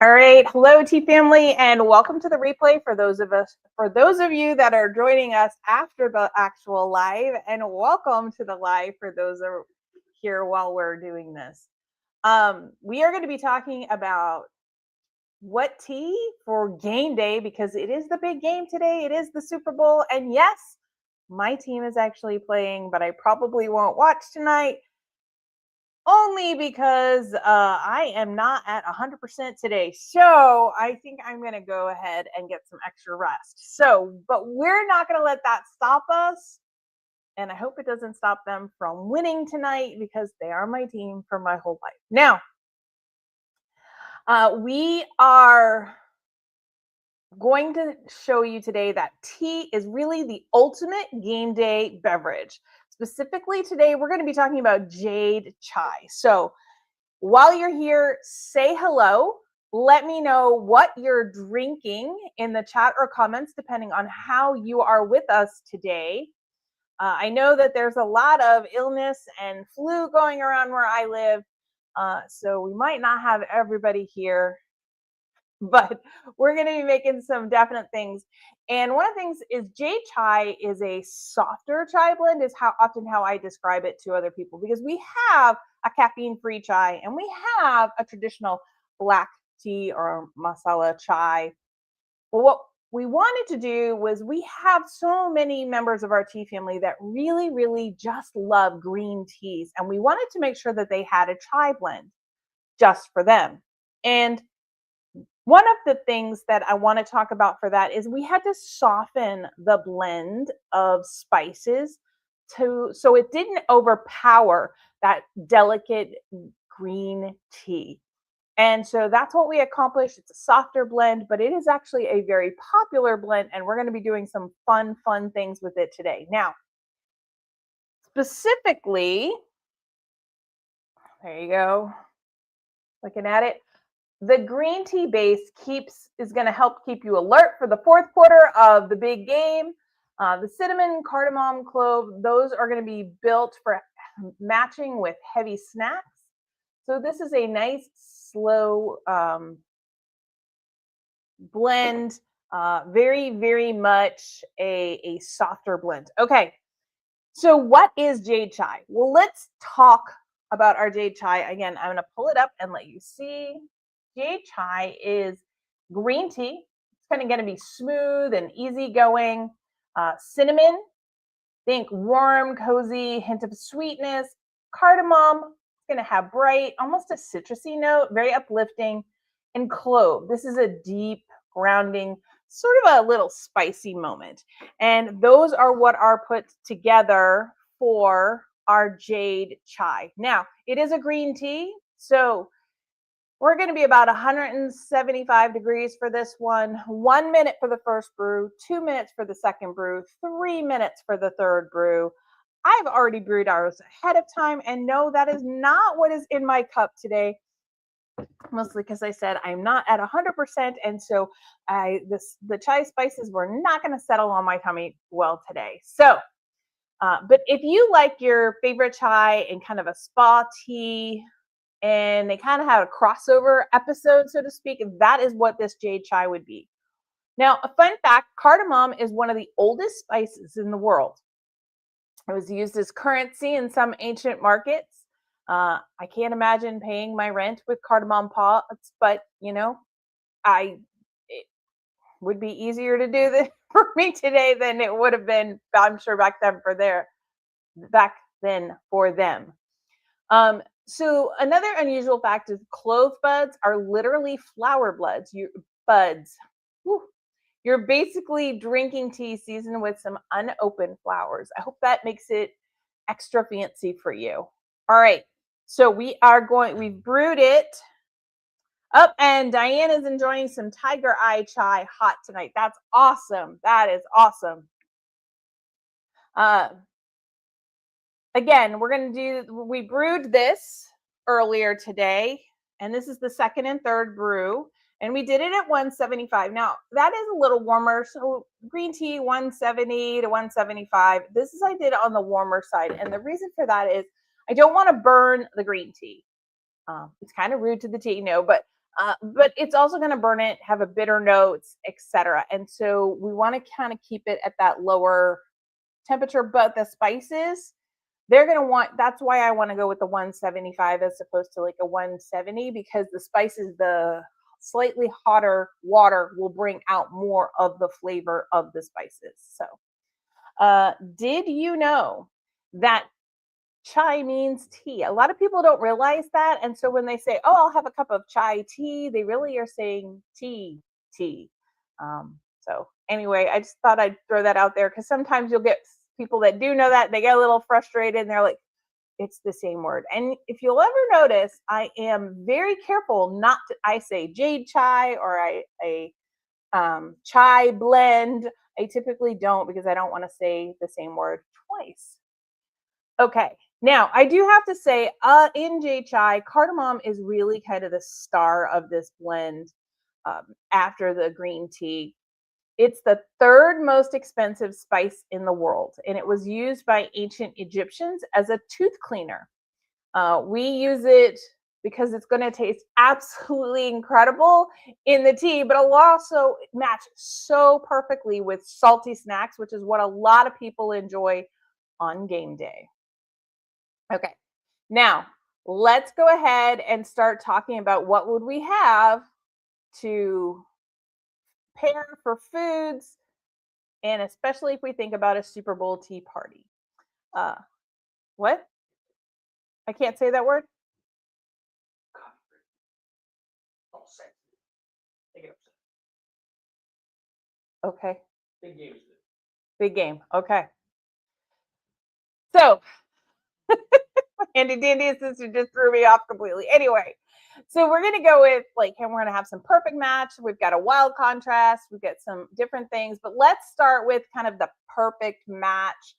All right, hello Tea family, and welcome to the replay for those of you that are joining us after the actual live, and welcome to the live for those that are here while we're doing this. We are going to be talking about what tea for game day because it is the big game today. It is the Super Bowl, and yes, my team is actually playing, but I probably won't watch tonight. Only because I am not at 100% today. So I think I'm going to go ahead and get some extra rest. But we're not going to let that stop us. And I hope it doesn't stop them from winning tonight because they are my team for my whole life. Now, we are going to show you today that tea is really the ultimate game day beverage. Specifically today, we're going to be talking about Jade Chai. So while you're here, say hello. Let me know what you're drinking in the chat or comments, depending on how you are with us today. I know that there's a lot of illness and flu going around where I live, so we might not have everybody here, but we're going to be making some definite things. And one of the things is Jade Chai is a softer chai blend, is how I describe it to other people, because we have a caffeine-free chai and we have a traditional black tea or masala chai. But what we wanted to do was, we have so many members of our tea family that really, really just love green teas, and we wanted to make sure that they had a chai blend just for them. And one of the things that I want to talk about for that is we had to soften the blend of spices so it didn't overpower that delicate green tea. And so that's what we accomplished. It's a softer blend, but it is actually a very popular blend, and we're going to be doing some fun things with it today. Now, specifically, there you go, looking at it. The green tea base is going to help keep you alert for the fourth quarter of the big game. The cinnamon, cardamom, clove, those are going to be built for matching with heavy snacks. So this is a nice, slow blend, very, very much a softer blend. Okay, so what is Jade Chai? Well, let's talk about our Jade Chai. Again, I'm going to pull it up and let you see. Jade Chai is green tea. It's kind of going to be smooth and easygoing. Cinnamon, think warm, cozy, hint of sweetness. Cardamom, it's going to have bright, almost a citrusy note, very uplifting. And clove, this is a deep, grounding, sort of a little spicy moment. And those are what are put together for our Jade Chai. Now, it is a green tea, so we're going to be about 175 degrees for this one. 1 minute for the first brew, 2 minutes for the second brew, 3 minutes for the third brew. I've already brewed ours ahead of time, and no, that is not what is in my cup today. Mostly because I said I'm not at 100%, and so the chai spices were not going to settle on my tummy well today. So, but if you like your favorite chai and kind of a spa tea, and they kind of have a crossover episode, so to speak, that is what this Jade Chai would be. Now, a fun fact, cardamom is one of the oldest spices in the world. It was used as currency in some ancient markets. I can't imagine paying my rent with cardamom pods, but it would be easier to do this for me today than it would have been, I'm sure, back then for them. So another unusual fact is clove buds are literally flower buds. You're basically drinking tea seasoned with some unopened flowers. I hope that makes it extra fancy for you. All right, so we've brewed it up, and Diane is enjoying some Tiger Eye Chai hot tonight. That's awesome. That is awesome. Again, we brewed this earlier today, and this is the second and third brew, and we did it at 175. Now, that is a little warmer, so green tea 170 to 175. I did it on the warmer side, and the reason for that is I don't want to burn the green tea. It's kind of rude to the tea, but But it's also going to burn it, have a bitter notes, etc. And so we want to kind of keep it at that lower temperature. But the spices, they're going to want, that's why I want to go with the 175 as opposed to like a 170, because the spices, the slightly hotter water will bring out more of the flavor of the spices. So did you know that chai means tea? A lot of people don't realize that. And so when they say, oh, I'll have a cup of chai tea, they really are saying tea. So anyway, I just thought I'd throw that out there because sometimes you'll get people that do know that, they get a little frustrated and they're like, it's the same word. And if you'll ever notice, I am very careful not to, I say Jade Chai or I chai blend. I typically don't because I don't want to say the same word twice. Okay, now I do have to say, in Jade Chai, cardamom is really kind of the star of this blend after the green tea. It's the third most expensive spice in the world, and it was used by ancient Egyptians as a tooth cleaner. We use it because it's going to taste absolutely incredible in the tea, but it'll also match so perfectly with salty snacks, which is what a lot of people enjoy on game day. Okay, now let's go ahead and start talking about what would we have to pair for foods, and especially if we think about a Super Bowl tea party. Uh, what? I can't say that word. Okay. Big game. Okay. So Andy Dandy assistant just threw me off completely. Anyway, so we're gonna go with like, and we're gonna have some perfect match. We've got a wild contrast. We've got some different things, but let's start with kind of the perfect match,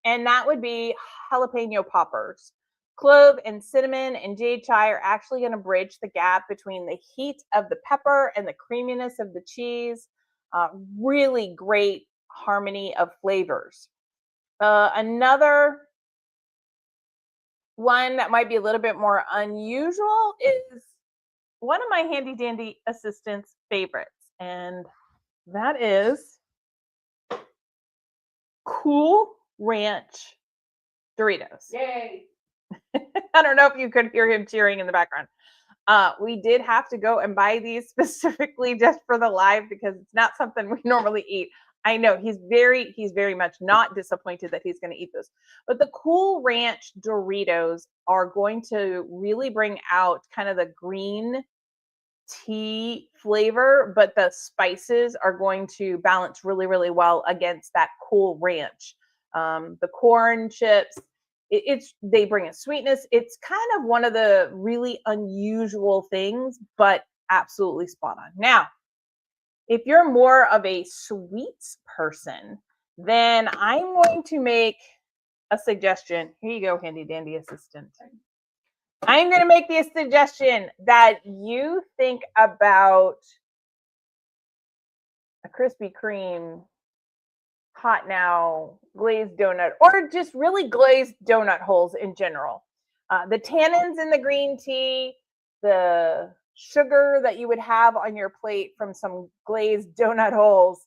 and that would be jalapeno poppers. Clove and cinnamon and jade chai are actually going to bridge the gap between the heat of the pepper and the creaminess of the cheese. Really great harmony of flavors. Another one that might be a little bit more unusual is one of my handy dandy assistant's favorites, and that is Cool Ranch Doritos. Yay! I don't know if you could hear him cheering in the background. We did have to go and buy these specifically just for the live because it's not something we normally eat. I know he's very much not disappointed that he's going to eat this. But the Cool Ranch Doritos are going to really bring out kind of the green tea flavor, but the spices are going to balance really well against that Cool Ranch. The corn chips, it's they bring a sweetness. It's kind of one of the really unusual things, but absolutely spot on. Now, if you're more of a sweets person, then I'm going to make a suggestion. Here you go, handy dandy assistant. I'm going to make the suggestion that you think about a Krispy Kreme hot now glazed donut, or just really glazed donut holes in general. The tannins in the green tea, the sugar that you would have on your plate from some glazed donut holes,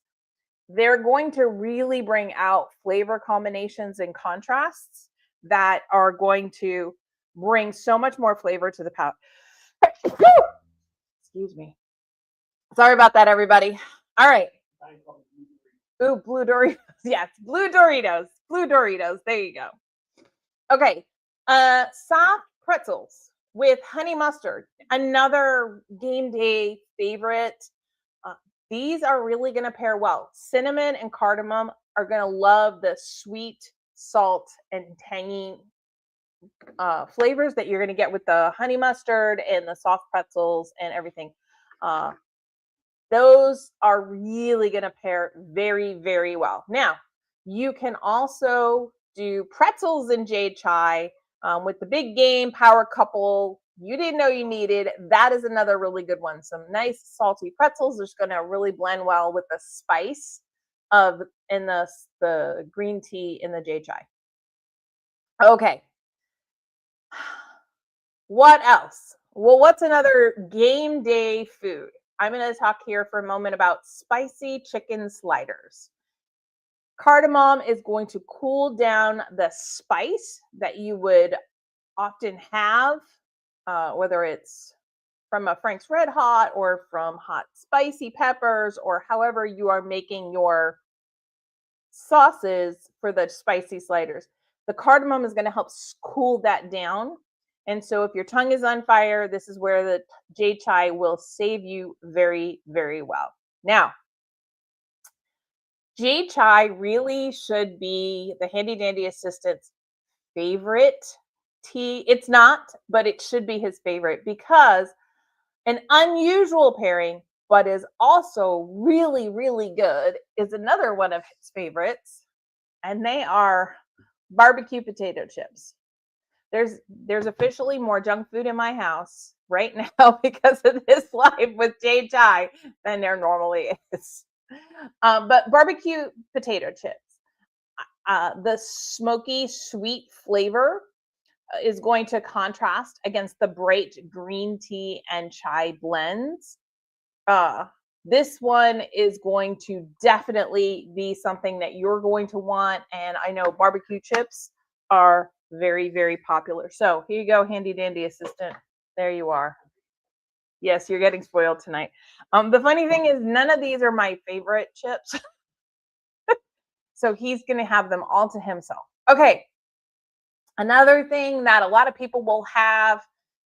they're going to really bring out flavor combinations and contrasts that are going to bring so much more flavor to the palate. Excuse me. Sorry about that, everybody. All right. Ooh, blue Doritos. Yes, blue Doritos. Blue Doritos. There you go. Okay. Soft pretzels with honey mustard. Another game day favorite. These are really going to pair well. Cinnamon and cardamom are going to love the sweet, salt, and tangy flavors that you're going to get with the honey mustard and the soft pretzels and everything. Those are really going to pair very well. Now, you can also do pretzels in Jade Chai with the big game power couple you didn't know you needed. That is another really good one. Some nice salty pretzels are just going to really blend well with the spice of in the green tea in the Jade Chai. Okay. What else? Well, what's another game day food? I'm going to talk here for a moment about spicy chicken sliders. Cardamom is going to cool down the spice that you would often have, whether it's from a Frank's Red Hot or from hot spicy peppers or however you are making your sauces for the spicy sliders. The cardamom is going to help cool that down. And so if your tongue is on fire, this is where the Jade Chai will save you very, very well. Now, Jade Chai really should be the handy dandy assistant's favorite tea. It's not, but it should be his favorite because an unusual pairing, but is also really, really good, is another one of his favorites, and they are barbecue potato chips. There's officially more junk food in my house right now because of this live with Jade Chai than there normally is. But barbecue potato chips, the smoky sweet flavor is going to contrast against the bright green tea and chai blends. Uh, this one is going to definitely be something that you're going to want. And I know barbecue chips are very, very popular. So here you go, handy dandy assistant. There you are. Yes, you're getting spoiled tonight. The funny thing is, none of these are my favorite chips. So he's going to have them all to himself. Okay. Another thing that a lot of people will have,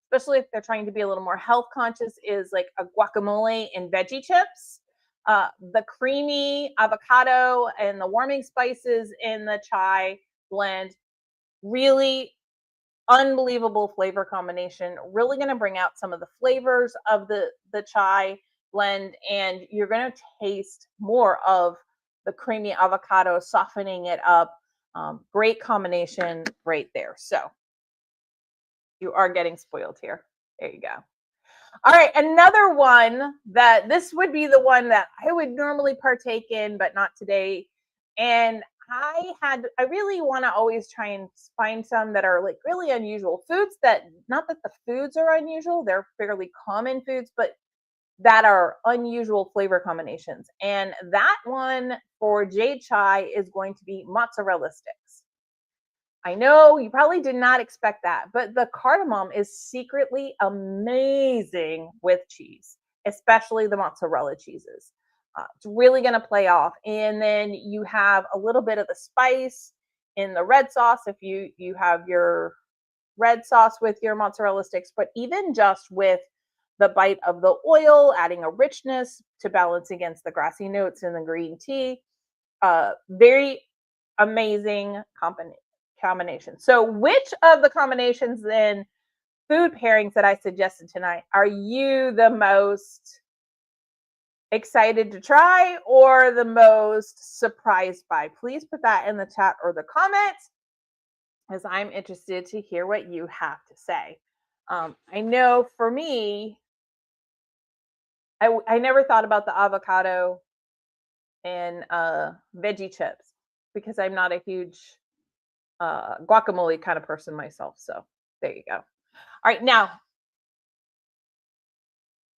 especially if they're trying to be a little more health conscious, is like a guacamole and veggie chips. The creamy avocado and the warming spices in the chai blend, really unbelievable flavor combination. Really going to bring out some of the flavors of the chai blend, and you're going to taste more of the creamy avocado, softening it up. Great combination right there. So you are getting spoiled here. There you go. All right, another one that this would be the one that I would normally partake in, but not today. And I really want to always try and find some that are like really unusual foods, that not that the foods are unusual, they're fairly common foods, but that are unusual flavor combinations. And that one for Jade Chai is going to be mozzarella sticks. I know you probably did not expect that, but the cardamom is secretly amazing with cheese, especially the mozzarella cheeses. It's really going to play off. And then you have a little bit of the spice in the red sauce if you have your red sauce with your mozzarella sticks, but even just with the bite of the oil, adding a richness to balance against the grassy notes in the green tea. Very amazing combination. So, which of the combinations in food pairings that I suggested tonight are you the most excited to try or the most surprised by? Please put that in the chat or the comments, as I'm interested to hear what you have to say. I know for me, I never thought about the avocado and veggie chips because I'm not a huge guacamole kind of person myself. So there you go. All right, now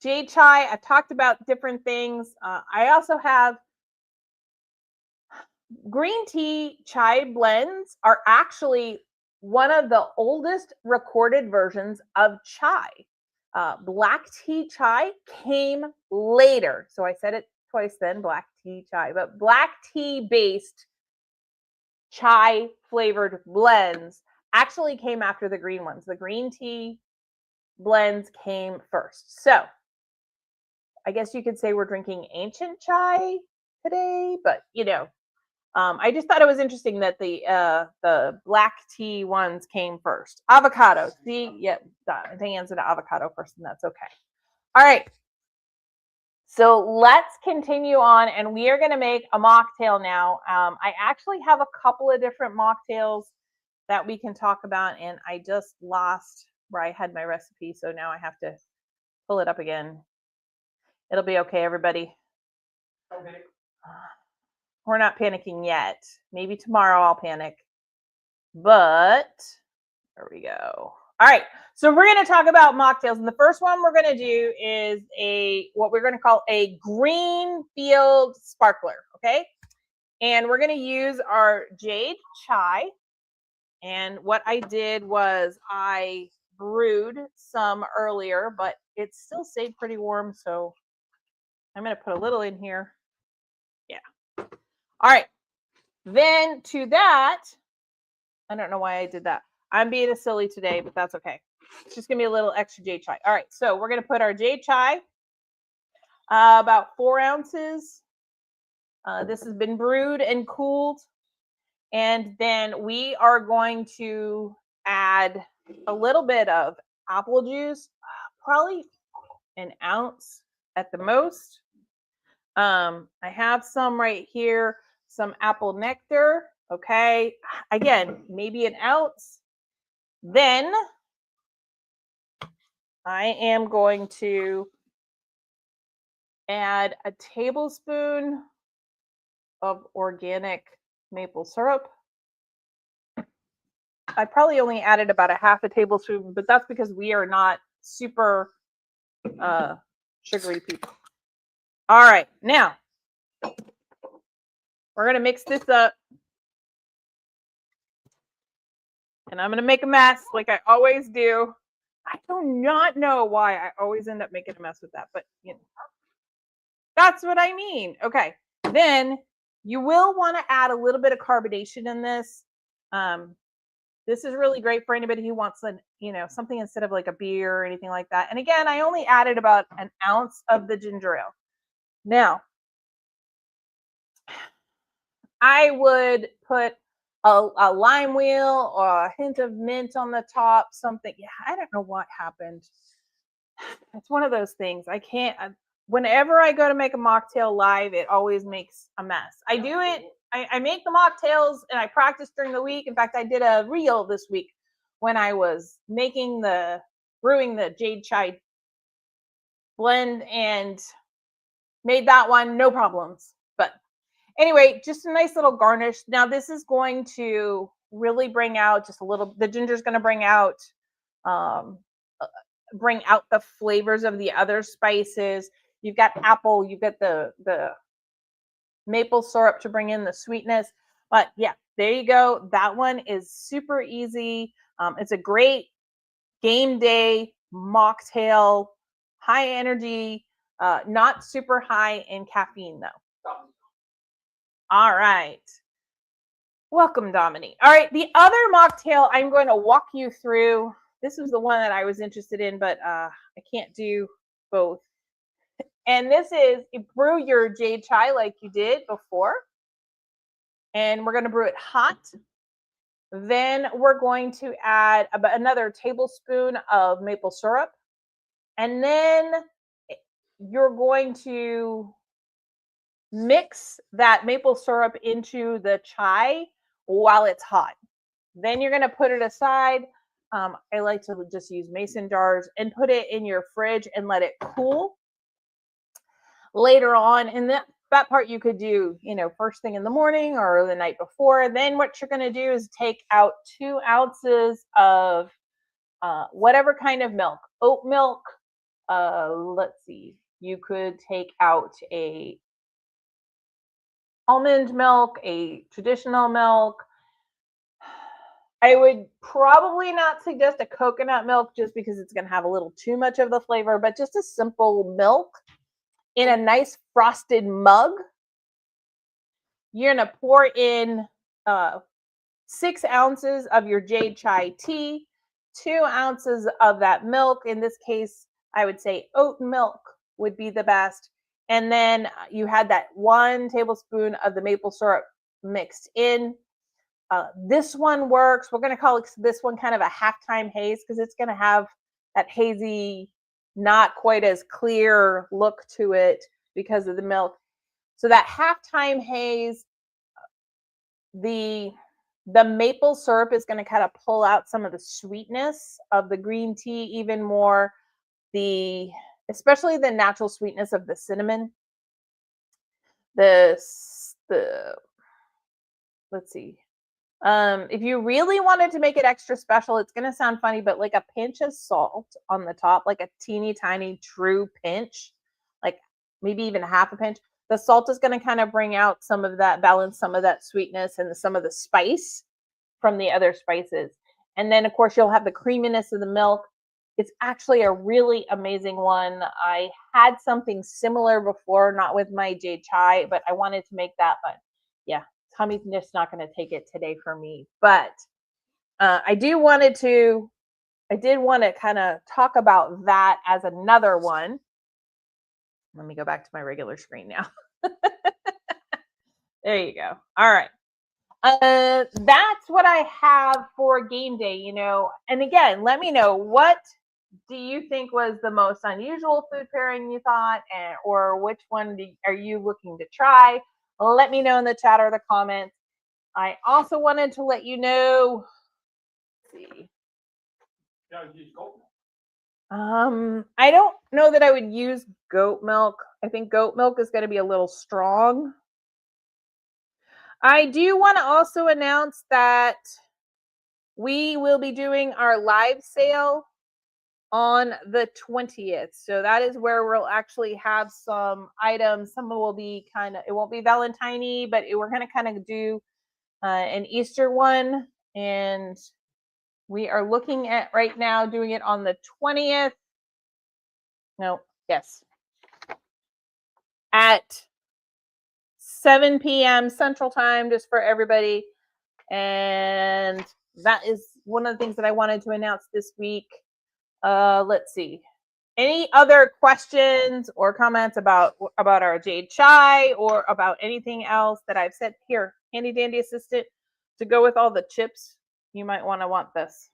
Jade Chai, I talked about different things. I also have green tea chai blends are actually one of the oldest recorded versions of chai. Black tea chai came later. So I said it twice then, black tea chai, but black tea based chai flavored blends actually came after the green ones. The green tea blends came first. So I guess you could say we're drinking ancient chai today, but I just thought it was interesting that the black tea ones came first. Avocado. See, yep, they answered the avocado first, and that's okay. All right. So let's continue on, and we are going to make a mocktail now. I actually have a couple of different mocktails that we can talk about, and I just lost where I had my recipe, so now I have to pull it up again. It'll be okay, everybody. Okay. We're not panicking yet. Maybe tomorrow I'll panic. But there we go. All right. So we're going to talk about mocktails. And the first one we're going to do is what we're going to call a Greenfield sparkler. Okay. And we're going to use our Jade Chai. And what I did was I brewed some earlier, but it still stayed pretty warm. So I'm going to put a little in here. Yeah. All right. Then to that, I don't know why I did that. I'm being a silly today, but that's okay. It's just going to be a little extra Jade Chai. All right. So we're going to put our Jade Chai, about 4 ounces. This has been brewed and cooled. And then we are going to add a little bit of apple juice, probably an ounce at the most. I have some right here, some apple nectar. Okay. Again, maybe an ounce. Then I am going to add a tablespoon of organic maple syrup. I probably only added about a half a tablespoon, but that's because we are not super sugary people. All right, now we're going to mix this up. And I'm going to make a mess like I always do. I do not know why I always end up making a mess with that, but you know, that's what I mean. Okay, then you will want to add a little bit of carbonation in this. This is really great for anybody who wants something instead of like a beer or anything like that. And again, I only added about an ounce of the ginger ale. Now, I would put a lime wheel or a hint of mint on the top, something. Yeah, I don't know what happened. It's one of those things. I can't. Whenever I go to make a mocktail live, it always makes a mess. I do it. I make the mocktails and I practice during the week. In fact, I did a reel this week when I was brewing the Jade Chai blend and made that one, no problems. But anyway, just a nice little garnish. Now this is going to really bring out just a little, the ginger's going to bring out the flavors of the other spices. You've got apple, you've got the maple syrup to bring in the sweetness. But yeah, there you go. That one is super easy. It's a great game day mocktail, high energy, not super high in caffeine though. All right. Welcome, Dominique. All right, the other mocktail I'm going to walk you through. This is the one that I was interested in, but I can't do both. And this is, you brew your Jade Chai like you did before. And we're going to brew it hot. Then we're going to add about another tablespoon of maple syrup. And then you're going to mix that maple syrup into the chai while it's hot. Then you're going to put it aside. I like to just use mason jars and put it in your fridge and let it cool. Later on, and that part you could do, first thing in the morning or the night before. Then what you're going to do is take out 2 ounces of whatever kind of milk, oat milk. Let's see, you could take out a almond milk, a traditional milk. I would probably not suggest a coconut milk just because it's going to have a little too much of the flavor, but just a simple milk in a nice frosted mug. You're going to pour in 6 ounces of your Jade Chai tea, 2 ounces of that milk. In this case, I would say oat milk would be the best. And then you had that 1 tablespoon of the maple syrup mixed in. This one works. We're going to call this one kind of a halftime haze because it's going to have that hazy, not quite as clear look to it because of the milk. So that halftime haze, the maple syrup is going to kind of pull out some of the sweetness of the green tea even more, especially the natural sweetness of the cinnamon. Let's see. If you really wanted to make it extra special, it's gonna sound funny, but like a pinch of salt on the top, like a teeny tiny true pinch, like maybe even half a pinch. The salt is gonna kind of bring out some of that balance, some of that sweetness, and some of the spice from the other spices. And then, of course, you'll have the creaminess of the milk. It's actually a really amazing one. I had something similar before, not with my Jade Chai, but I wanted to make that. But yeah, Tommy's just not going to take it today for me. But I did want to kind of talk about that as another one. Let me go back to my regular screen now. There you go. All right. That's what I have for game day, and again, let me know, what do you think was the most unusual food pairing you thought, or which one are you looking to try? Let me know in the chat or the comments. I also wanted to let you know, let's see. I don't know that I would use goat milk. I think goat milk is going to be a little strong. I do want to also announce that we will be doing our live sale on the 20th. So that is where we'll actually have some items. Some will be it won't be Valentine-y, but we're going to kind of do an Easter one. And we are looking at right now doing it on the 20th. No, yes. At 7 p.m. Central Time, just for everybody. And that is one of the things that I wanted to announce this week. Let's see. Any other questions or comments about our Jade Chai or about anything else that I've said here? Handy dandy assistant, to go with all the chips, you might want this.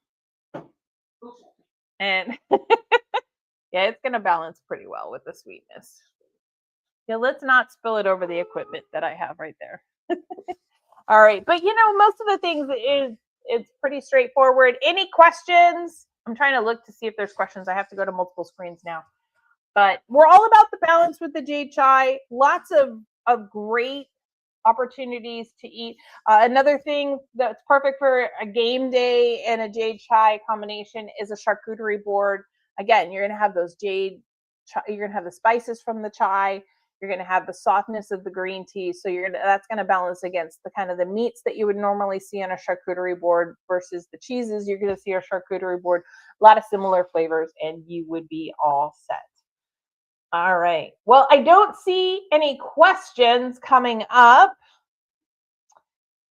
And yeah, it's going to balance pretty well with the sweetness. Yeah, let's not spill it over the equipment that I have right there. All right, but most of the things it's pretty straightforward. Any questions? I'm trying to look to see if there's questions. I have to go to multiple screens now. But we're all about the balance with the Jade Chai. Lots of great opportunities to eat. Another thing that's perfect for a game day and a Jade Chai combination is a charcuterie board. Again, you're going to have those Jade Chai, you're going to have the spices from the chai. You're going to have the softness of the green tea. So that's going to balance against the kind of the meats that you would normally see on a charcuterie board versus the cheeses. You're going to see a charcuterie board, a lot of similar flavors, and you would be all set. All right. Well, I don't see any questions coming up.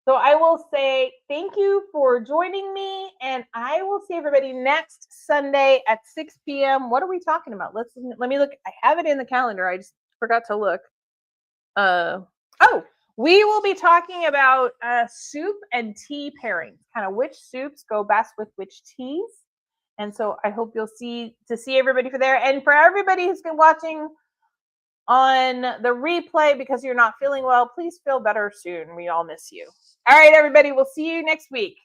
So I will say thank you for joining me, and I will see everybody next Sunday at 6 p.m. What are we talking about? Let me look. I have it in the calendar. I just forgot to look. We will be talking about soup and tea pairings, kind of which soups go best with which teas. And so I hope you'll see everybody for there. And for everybody who's been watching on the replay because you're not feeling well, please feel better soon. We all miss you. All right, everybody, we'll see you next week.